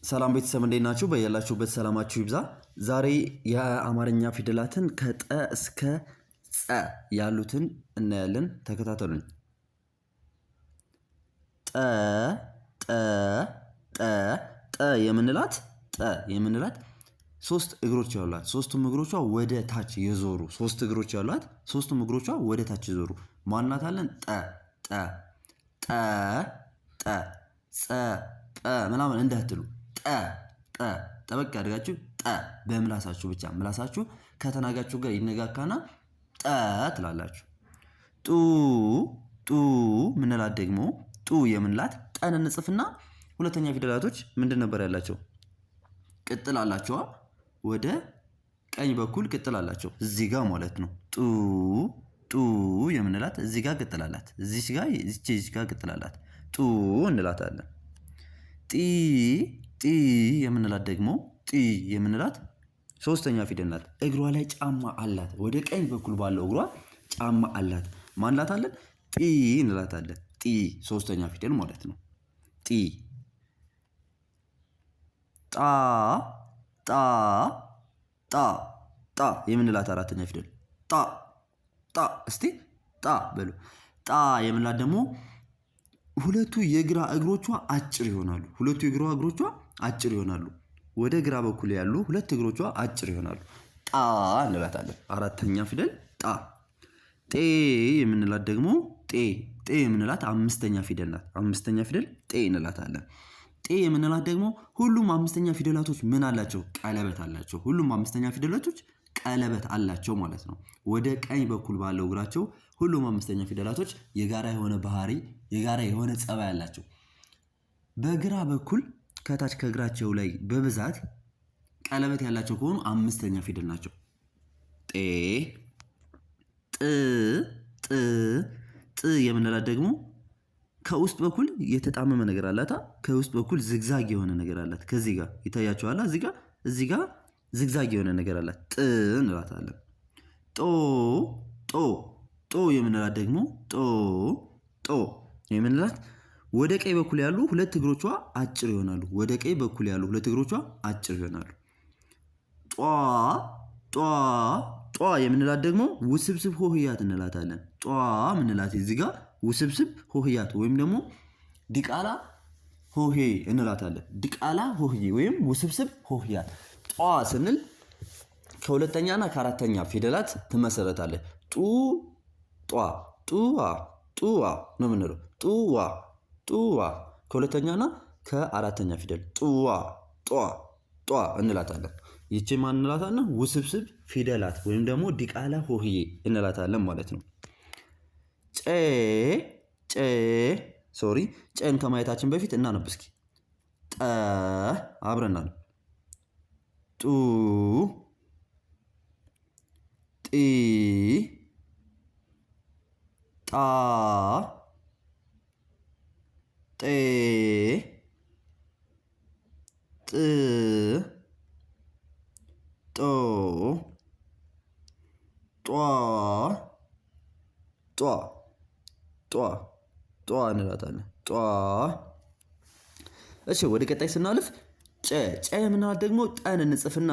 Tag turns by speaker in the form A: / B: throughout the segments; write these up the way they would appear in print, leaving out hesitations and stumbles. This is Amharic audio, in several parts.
A: ሰላም ቤተሰብ እንዴት ናችሁ? በያላችሁበት ሰላማችሁ ይብዛ። ዛሬ የአማርኛ ፊደላትን ከጠ እስከ ጸ ያሉትን እናያለን። ተከታተሉኝ። ጠ ጠ ጠ ጠ የምንላት ሶስት እግሮች ያሏት፣ ሶስቱም እግሮቿ ወደ ታች የዞሩ ሶስት እግሮች ያሏት፣ ሶስቱም እግሮቿ ወደ ታች የዞሩ ማናታለን? ጠ ጠ ጠ ጠ ጸ ጠ ምናምን እንዳትሉ ጠ ጠ ጠበቅ አድርጋችሁ ጠ በምላሳችሁ ብቻ ምላሳችሁ ከተናጋችሁ ጋር ይነጋካና ጠ ትላላችሁ። ጡ ጡ ምንላት ደግሞ ጡ የምንላት ጠን እንጽፍና ሁለተኛ ፊደላቶች ምንድን ነበር ያላቸው? ቅጥል አላቸው። ወደ ቀኝ በኩል ቅጥል አላቸው እዚህ ጋር ማለት ነው። ጡ ጡ የምንላት እዚህ ጋር ቅጥል አላት። እዚህ ጋር ቅጥል አላት። ጡ እንላታለን። ጢ ጢ የምንላት ደግሞ ጢ የምንላት ሶስተኛ ፊደል ናት። እግሯ ላይ ጫማ አላት። ወደ ቀኝ በኩል ባለው እግሯ ጫማ አላት። ማንላታለን? ጢ እንላታለን። ጢ ሶስተኛ ፊደል ማለት ነው። ጢ ጣ ጣ ጣ ጣ የምንላት አራተኛ ፊደል ጣ ጣ እስቲ ጣ በሉ። ጣ የምንላት ደግሞ ሁለቱ የግራ እግሮቿ አጭር ይሆናሉ። ሁለቱ የግራ እግሮቿ አጭር ይሆናሉ። ወደ ግራ በኩል ያሉ ሁለት እግሮቿ አጭር ይሆናሉ። ጣ እንላታለን። አራተኛ ፊደል ጣ። ጤ የምንላት ደግሞ ጤ የምንላት አምስተኛ ፊደል ናት። አምስተኛ ፊደል ጤ እንላታለን። ጤ የምንላት ደግሞ ሁሉም አምስተኛ ፊደላቶች ምን አላቸው? ቀለበት አላቸው። ሁሉም አምስተኛ ፊደላቶች ቀለበት አላቸው ማለት ነው። ወደ ቀኝ በኩል ባለው እግራቸው ሁሉም አምስተኛ ፊደላቶች የጋራ የሆነ ባህሪ፣ የጋራ የሆነ ጸባይ አላቸው። በግራ በኩል ከታች ከእግራቸው ላይ በብዛት ቀለበት ያላቸው ከሆኑ አምስተኛ ፊደል ናቸው። ጤ ጥ ጥ ጥ የምንላት ደግሞ ከውስጥ በኩል የተጣመመ ነገር አላታ። ከውስጥ በኩል ዝግዛግ የሆነ ነገር አላት። ከዚህ ጋር ይታያችኋል። እዚህ ጋር ዝግዛግ የሆነ ነገር አላት። ጥ እንላታለን። ጦ ጦ ጦ የምንላት ደግሞ ጦ የምንላት ወደ ቀኝ በኩል ያሉ ሁለት እግሮቿ አጭር ይሆናሉ። ወደ ቀኝ በኩል ያሉ ሁለት እግሮቿ አጭር ይሆናሉ። ጧ ጧ ጧ የምንላት ደግሞ ውስብስብ ሆህያት እንላታለን። ጧ ምንላት እዚህ ጋር ውስብስብ ሆህያት ወይም ደግሞ ዲቃላ ሆሄ እንላታለን። ዲቃላ ሆሄ ወይም ውስብስብ ሆህያት። ጧ ስንል ከሁለተኛና ከአራተኛ ፊደላት ትመሰረታለች። ጡ ጧ ጡዋ ጡዋ ነው የምንለው። ጡዋ ጡዋ ከሁለተኛና ከአራተኛ ፊደል ጡዋ ጧ ጧ እንላታለን። ይቺ ማን እንላታለን? ውስብስብ ፊደላት ወይም ደግሞ ዲቃላ ሆሄ እንላታለን ማለት ነው። ጨ ጨ ሶሪ ጨን ከማየታችን በፊት እናነብ እስኪ። ጠ አብረን እናነብ። ጡ ጢ ጣ ጤ ጥ ጦ ጧ ጧ ጧ እንላታለን። ጧ። እሺ ወደ ቀጣይ ስናልፍ ጨ የምንላት ደግሞ ጠን እንጽፍና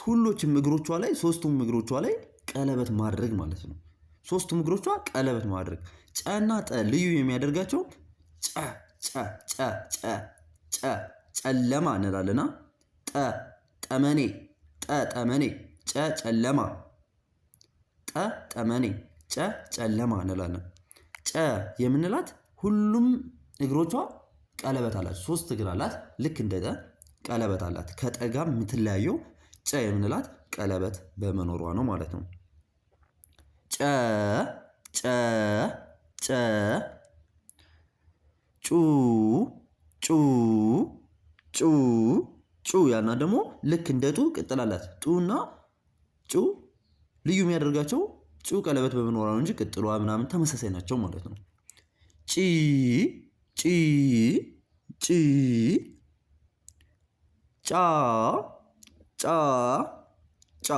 A: ሁሎችም እግሮቿ ላይ ሶስቱም እግሮቿ ላይ ቀለበት ማድረግ ማለት ነው። ሶስቱም እግሮቿ ቀለበት ማድረግ። ጨና ጠ ልዩ የሚያደርጋቸው ጨ ጨለማ እንላለና ጠመኔ ጠመኔ ጨለማ ጠመኔ ጨለማ እንላለን። ጨ የምንላት ሁሉም እግሮቿ ቀለበት አላት። ሶስት እግር አላት። ልክ እንደ ጠ ቀለበት አላት። ከጠጋ የምትለያየው ጨ የምንላት ቀለበት በመኖሯ ነው ማለት ነው። ጨ ጨ ጨ ጩ ጩ ጩ ጩ ያልና ደግሞ ልክ እንደ ጡ ቅጥል አላት። ጡና ጩ ልዩ የሚያደርጋቸው ጩ ቀለበት በመኖሯ ነው እንጂ ቅጥሏ ምናምን ተመሳሳይ ናቸው ማለት ነው። ጪ ጪ ጪ ጫ ጫ ጫ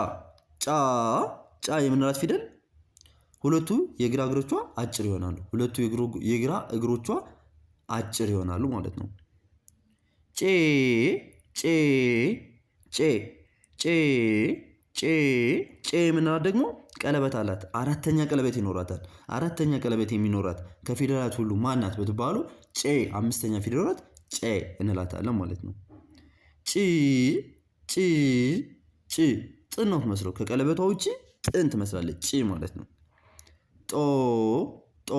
A: ጫ ጫ የምንላት ፊደል ሁለቱ የግራ እግሮቿ አጭር ይሆናሉ። ሁለቱ የግራ እግሮቿ አጭር ይሆናሉ ማለት ነው። ጬ ጬ ጬ ጬ ጬ ጬ የምንላት ደግሞ ቀለበት አላት። አራተኛ ቀለበት ይኖራታል። አራተኛ ቀለበት የሚኖራት ከፊደላት ሁሉ ማናት ብትባሉ ጬ አምስተኛ ፊደላት ጬ እንላታለን ማለት ነው። ጭ ጭ ጭ ጥን ነው ትመስለው። ከቀለበቷ ውጪ ጥን ትመስላለች ጭ ማለት ነው። ጦ ጦ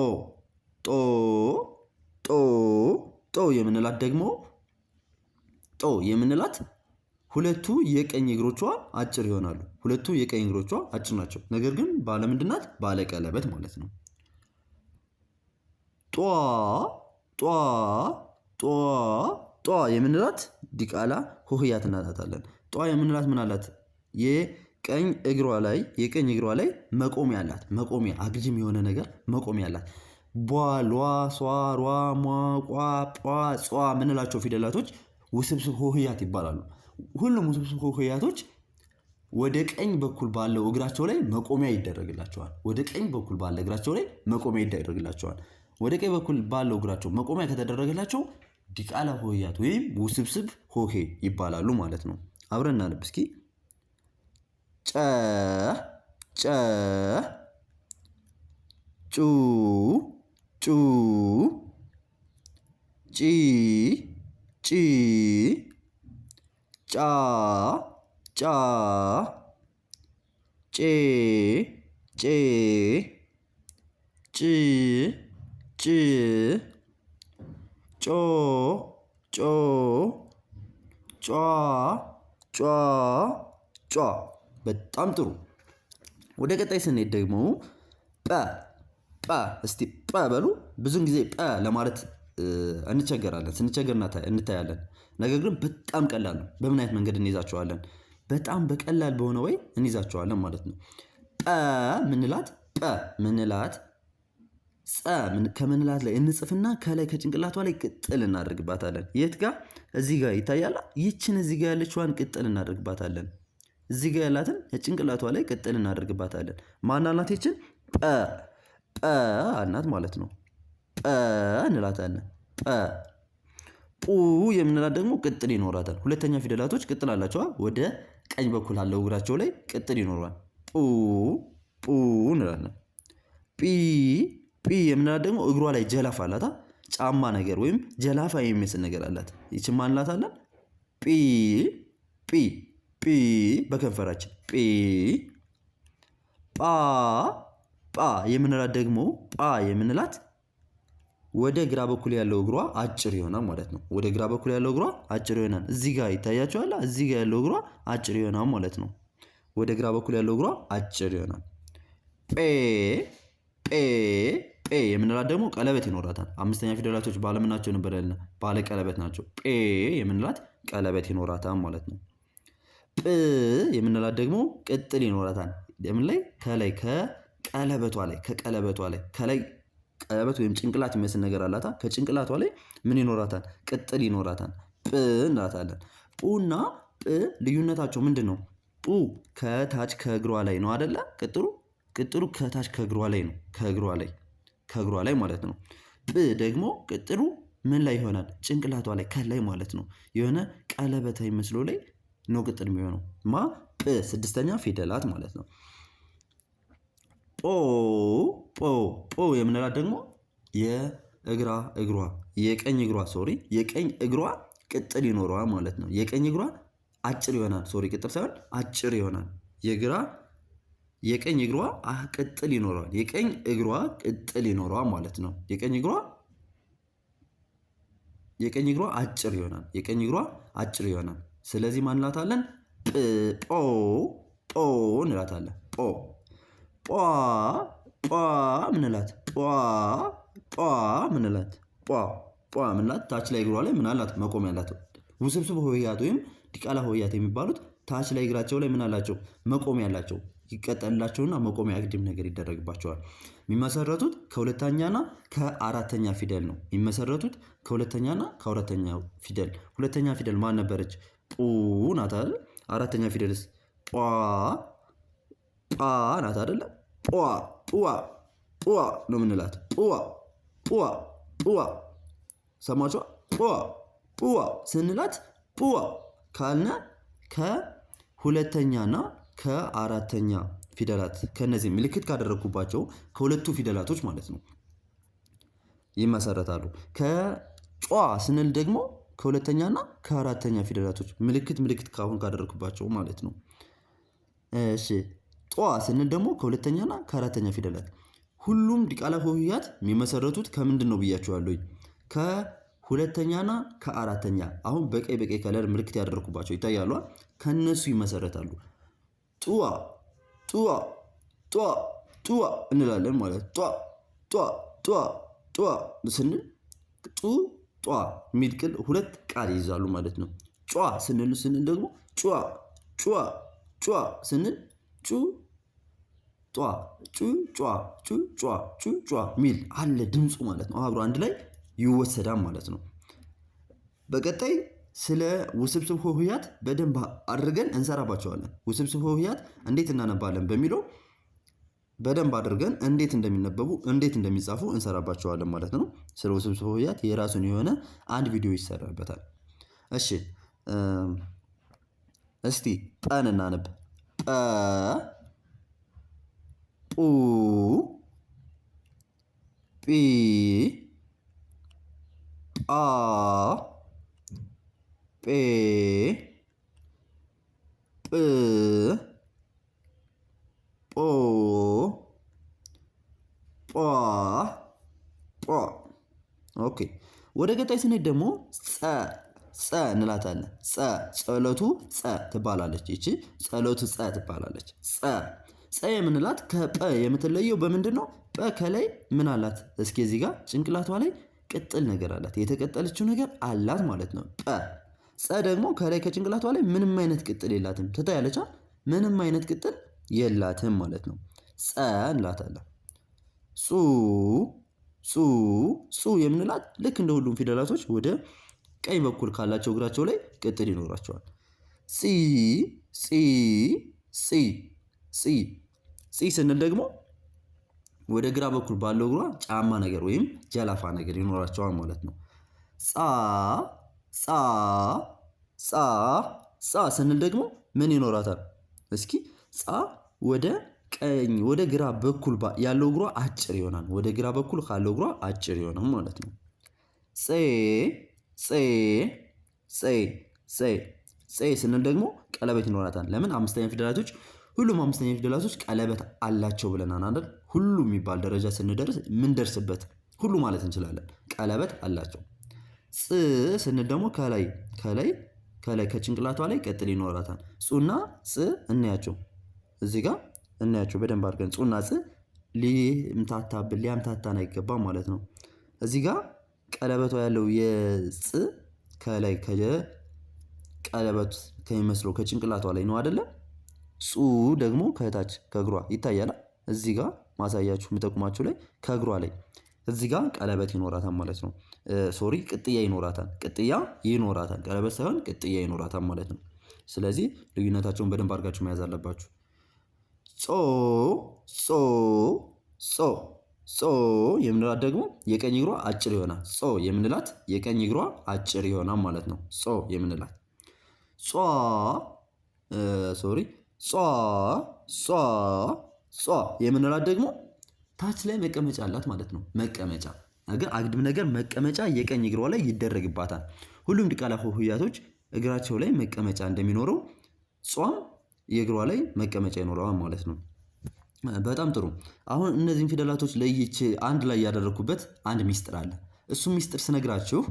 A: ጦ ጦ ጦ የምንላት ደግሞ ጦ የምንላት ሁለቱ የቀኝ እግሮቿ አጭር ይሆናሉ። ሁለቱ የቀኝ እግሮቿ አጭር ናቸው። ነገር ግን ባለ ምንድናት? ባለ ቀለበት ማለት ነው። ጧ ጧ ጧ ጧ የምንላት ዲቃላ ሆሄያት እናታታለን። ጧ የምንላት ምን አላት? የቀኝ እግሯ ላይ መቆሚያ አላት። መቆሚያ አግድም የሆነ ነገር መቆሚያ አላት። ቧ ሏ ሷ ሯ ሟ ቋ ጧ ጿ ምንላቸው ፊደላቶች ውስብስብ ሆሄያት ይባላሉ። ሁሉም ውስብስብ ሆሄያቶች ወደ ቀኝ በኩል ባለው እግራቸው ላይ መቆሚያ ይደረግላቸዋል። ወደ ቀኝ በኩል ባለው እግራቸው ላይ መቆሚያ ይደረግላቸዋል። ወደ ቀኝ በኩል ባለው እግራቸው መቆሚያ ከተደረገላቸው ዲቃላ ሆሄያት ወይም ውስብስብ ሆሄ ይባላሉ ማለት ነው። አብረን እናነብ እስኪ። ጨ ጨ ጩ ጩ ጪ ጪ ጫ ጫ ጬ ጬ ጭ ጭ ጮ ጮ ጯ ጯ ጯ። በጣም ጥሩ። ወደ ቀጣይ ስንሄድ ደግሞ ጰ ጰ እስቲ ጰ በሉ። ብዙን ጊዜ ጰ ለማለት እንቸገራለን። ስንቸገር እንታያለን። ነገር ግን በጣም ቀላል ነው። በምን አይነት መንገድ እንይዛቸዋለን? በጣም በቀላል በሆነ ወይ እንይዛቸዋለን ማለት ነው። ጰ ምንላት ጸ ከምንላት ላይ እንጽፍና ከላይ ከጭንቅላቷ ላይ ቅጥል እናደርግባታለን። የት ጋር? እዚህ ጋር ይታያል። ይችን እዚህ ጋር ያለችዋን ቅጥል እናደርግባታለን። እዚህ ጋር ያላትን ጭንቅላቷ ላይ ቅጥል እናደርግባታለን። ማን አልናት? ይችን ጰ አልናት ማለት ነው። ጰ እንላታለን። ጰ ጱ የምንላት ደግሞ ቅጥል ይኖራታል። ሁለተኛ ፊደላቶች ቅጥል አላቸዋ። ወደ ቀኝ በኩል አለው እግራቸው ላይ ቅጥል ይኖራል። ጡ እንላለን። ጲ የምንላት ደግሞ እግሯ ላይ ጀላፍ አላታ። ጫማ ነገር ወይም ጀላፋ የሚመስል ነገር አላት። ይችን ማን እንላታለን? ጲ በከንፈራችን ጲ። ጳ የምንላት ደግሞ የምንላት ወደ ግራ በኩል ያለው እግሯ አጭር ይሆናል ማለት ነው። ወደ ግራ በኩል ያለው እግሯ አጭር ይሆናል። እዚህ ጋር ይታያቸዋል። እዚህ ጋር ያለው እግሯ አጭር ይሆናል ማለት ነው። ወደ ግራ በኩል ያለው እግሯ አጭር ይሆናል። ጴ የምንላት ደግሞ ቀለበት ይኖራታል። አምስተኛ ፊደላቶች ባለምናቸው ነበር ያለ? ባለ ቀለበት ናቸው። ጴ የምንላት ቀለበት ይኖራታል ማለት ነው። ጵ የምንላት ደግሞ ቅጥል ይኖራታል። የምን ላይ? ከላይ ከቀለበቷ ላይ ከላይ ቀለበት ወይም ጭንቅላት የሚመስል ነገር አላታ። ከጭንቅላቷ ላይ ምን ይኖራታል? ቅጥል ይኖራታል። ጵ እንላታለን። ፑና ጵ ልዩነታቸው ምንድን ነው? ፑ ከታች ከእግሯ ላይ ነው አይደለ? ቅጥሉ ከታች ከእግሯ ላይ ነው። ከእግሯ ላይ ማለት ነው። ጵ ደግሞ ቅጥሉ ምን ላይ ይሆናል? ጭንቅላቷ ላይ ከላይ ማለት ነው። የሆነ ቀለበታዊ መስሎ ላይ ነው ቅጥል የሚሆነው። ጵ ስድስተኛ ፊደላት ማለት ነው። ጶ የምንላት ደግሞ የቀኝ እግሯ ቅጥል ይኖረዋል ማለት ነው። የቀኝ እግሯ አጭር ይሆናል። ቅጥል ሳይሆን አጭር ይሆናል። የቀኝ እግሯ ቅጥል ይኖረዋል። የቀኝ እግሯ ቅጥል ይኖረዋል ማለት ነው። የቀኝ እግሯ አጭር ይሆናል። ስለዚህ ማን እንላታለን? ጶ እንላታለን። ጧ ምንላት? ምንላት? ታች ላይ እግሯ ላይ ምን አላት? መቆሚያ አላት። ውስብስብ ሆሄያት ወይም ዲቃላ ሆሄያት የሚባሉት ታች ላይ እግራቸው ላይ ምን አላቸው? መቆሚያ አላቸው። ይቀጠልላቸውና መቆሚያ አግድም ነገር ይደረግባቸዋል። የሚመሰረቱት ከሁለተኛና ከአራተኛ ፊደል ነው። ሁለተኛ ፊደል ማን ነበረች? ጡ ናት አይደል? አራተኛ ፊደልስ? ጧ ናት አይደለ? ጧ ነው የምንላት። ጧ ሰማችኋ? ጵዋ ስንላት ጵዋ ካልነ ከሁለተኛና ከአራተኛ ፊደላት ከነዚህ ምልክት ካደረግኩባቸው ከሁለቱ ፊደላቶች ማለት ነው ይመሰረታሉ። ከጯ ስንል ደግሞ ከሁለተኛና ከአራተኛ ፊደላቶች ምልክት ካሁን ካደረግኩባቸው ማለት ነው። እሺ ጧ ስንል ደግሞ ከሁለተኛና ከአራተኛ ፊደላት ሁሉም ዲቃላ ሆሄያት የሚመሰረቱት ከምንድን ነው ብያችኋለሁ? ከሁለተኛና ከአራተኛ አሁን በቀይ ከለር ምልክት ያደረኩባቸው ይታያሉ። ከነሱ ይመሰረታሉ። ጧ ጧ ጧ ጧ እንላለን ማለት ጧ ጧ ጧ ጧ ስንል ጡ ጧ የሚል ሁለት ቃል ይይዛሉ ማለት ነው። ጯ ስንል ደግሞ ጯ ጯ ጯ ስንል ጩ ጧ ጩ ጯ ጩ ጯ ጩ ጯ ሚል አለ ድምፁ ማለት ነው። አብሮ አንድ ላይ ይወሰዳል ማለት ነው። በቀጣይ ስለ ውስብስብ ሆሄያት በደንብ አድርገን እንሰራባቸዋለን። ውስብስብ ሆሄያት እንዴት እናነባለን በሚለው በደንብ አድርገን እንዴት እንደሚነበቡ እንዴት እንደሚጻፉ እንሰራባቸዋለን ማለት ነው። ስለ ውስብስብ ሆሄያት የራሱን የሆነ አንድ ቪዲዮ ይሰራበታል። እሺ እስቲ ጰን እናነብ። ጰ ጱ ጲ ጳ ጴ ጵ ጶ ጳ ጳ። ኦኬ ወደ ቀጣይ ስንሄድ ደግሞ ጸ እንላታለን። ጸሎቱ ጸ ትባላለች። ይቺ ጸሎቱ ጸ ትባላለች። ጸ የምንላት ከጰ የምትለየው በምንድን ነው? ጰ ከላይ ምን አላት? እስኪ እዚህ ጋር ጭንቅላቷ ላይ ቅጥል ነገር አላት። የተቀጠለችው ነገር አላት ማለት ነው። ጸ ደግሞ ከላይ ከጭንቅላቷ ላይ ምንም አይነት ቅጥል የላትም። ትታያለች። ምንም አይነት ቅጥል የላትም ማለት ነው። ጸ እንላታለን። ጹ የምንላት ልክ እንደ ሁሉም ፊደላቶች ወደ ቀኝ በኩል ካላቸው እግራቸው ላይ ቅጥል ይኖራቸዋል። ጺ ስንል ደግሞ ወደ ግራ በኩል ባለው እግሯ ጫማ ነገር ወይም ጀላፋ ነገር ይኖራቸዋል ማለት ነው። ጻ ስንል ደግሞ ምን ይኖራታል? እስኪ ጻ ወደ ቀኝ ወደ ግራ በኩል ያለው እግሯ አጭር ይሆናል። ወደ ግራ በኩል ካለው እግሯ አጭር ይሆናል ማለት ነው። ጼ ስንል ደግሞ ቀለበት ይኖራታል። ለምን? አምስተኛ ፊደላቶች ሁሉም አምስተኛ ፊደላቶች ቀለበት አላቸው ብለናል አይደል? ሁሉ የሚባል ደረጃ ስንደርስ ምንደርስበት ሁሉ ማለት እንችላለን ቀለበት አላቸው። ጽ ስንል ደግሞ ከላይ ከጭንቅላቷ ላይ ቅጥል ይኖራታል። ጹና ጽ እናያቸው። እዚህ ጋር እናያቸው በደንብ አድርገን ጹና ጽ ሊያምታታን አይገባም ማለት ነው። እዚህ ጋር ቀለበቷ ያለው የጽ ከላይ ቀለበት ከሚመስለው ከጭንቅላቷ ላይ ነው አይደለ? ጹ ደግሞ ከታች ከእግሯ ይታያል። እዚህ ጋር ማሳያችሁ የምጠቁማችሁ ላይ ከእግሯ ላይ እዚህ ጋር ቀለበት ይኖራታል ማለት ነው። ሶሪ ቅጥያ ይኖራታል። ቀለበት ሳይሆን ቅጥያ ይኖራታል ማለት ነው። ስለዚህ ልዩነታቸውን በደንብ አድርጋችሁ መያዝ አለባችሁ። ጾ የምንላት ደግሞ የቀኝ እግሯ አጭር ይሆናል። ጾ የምንላት የቀኝ እግሯ አጭር ይሆናል ማለት ነው። ጾ የምንላት ጿ የምንላት ደግሞ ታች ላይ መቀመጫ አላት ማለት ነው። መቀመጫ አግድም ነገር መቀመጫ የቀኝ እግሯ ላይ ይደረግባታል። ሁሉም ዲቃላ ሆሄያቶች እግራቸው ላይ መቀመጫ እንደሚኖረው ጿም የእግሯ ላይ መቀመጫ ይኖረዋል ማለት ነው። በጣም ጥሩ። አሁን እነዚህን ፊደላቶች ለይቼ አንድ ላይ ያደረኩበት አንድ ሚስጥር አለ። እሱ ሚስጥር ስነግራችሁ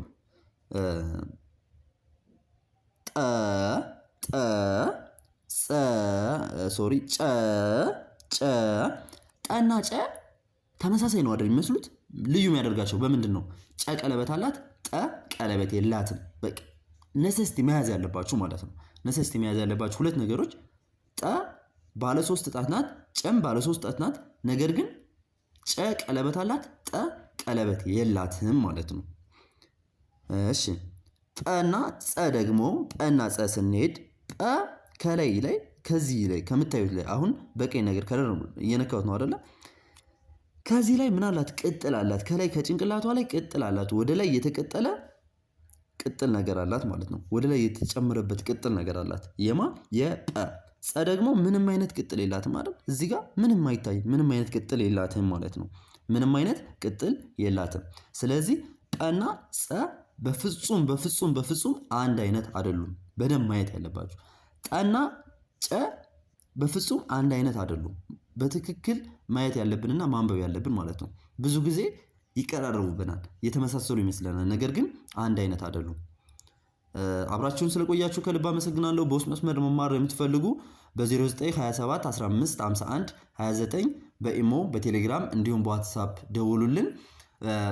A: ጠና ጨ ተመሳሳይ ነው አይደል የሚመስሉት? ልዩ የሚያደርጋቸው በምንድን ነው? ጨ ቀለበት አላት፣ ጠ ቀለበት የላትም። በቃ ነሰስቲ መያዝ ያለባችሁ ማለት ነው። ነሰስቲ መያዝ ያለባችሁ ሁለት ነገሮች፣ ጠ ባለ 3 ጣት ናት፣ ጨም ባለ 3 ጣት ናት። ነገር ግን ጨ ቀለበት አላት፣ ጠ ቀለበት የላትም ማለት ነው። እሺ ጰና ጸ ደግሞ ጰና ጸ ስንሄድ ጰ ከላይ ላይ ከዚህ ላይ ከምታዩት ላይ አሁን በቀኝ ነገር ከለር እየነካሁት ነው አይደለ? ከዚህ ላይ ምን አላት? ቅጥል አላት። ከላይ ከጭንቅላቷ ላይ ቅጥል አላት። ወደ ላይ የተቀጠለ ቅጥል ነገር አላት ማለት ነው። ወደ ላይ የተጨመረበት ቅጥል ነገር አላት። የማ የጰ ጸ ደግሞ ምንም አይነት ቅጥል የላትም አይደል? እዚህ ጋር ምንም አይታይም። ምንም አይነት ቅጥል የላትም ማለት ነው። ምንም አይነት ቅጥል የላትም። ስለዚህ ጰና ጸ በፍጹም አንድ አይነት አይደሉም። በደንብ ማየት ያለባችሁ ጠና ጨ በፍጹም አንድ አይነት አይደሉም። በትክክል ማየት ያለብንና ማንበብ ያለብን ማለት ነው። ብዙ ጊዜ ይቀራረቡብናል፣ የተመሳሰሉ ይመስለናል። ነገር ግን አንድ አይነት አይደሉም። አብራችሁን ስለቆያችሁ ከልብ አመሰግናለሁ። በውስጥ መስመር መማር የምትፈልጉ በ0927 15 51 29 በኢሞ በቴሌግራም እንዲሁም በዋትሳፕ ደውሉልን።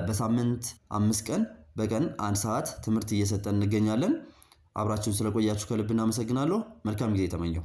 A: በሳምንት 5 ቀን በቀን 1 ሰዓት ትምህርት እየሰጠን እንገኛለን። አብራችሁን ስለቆያችሁ ከልብ እናመሰግናለሁ። መልካም ጊዜ ተመኘሁ።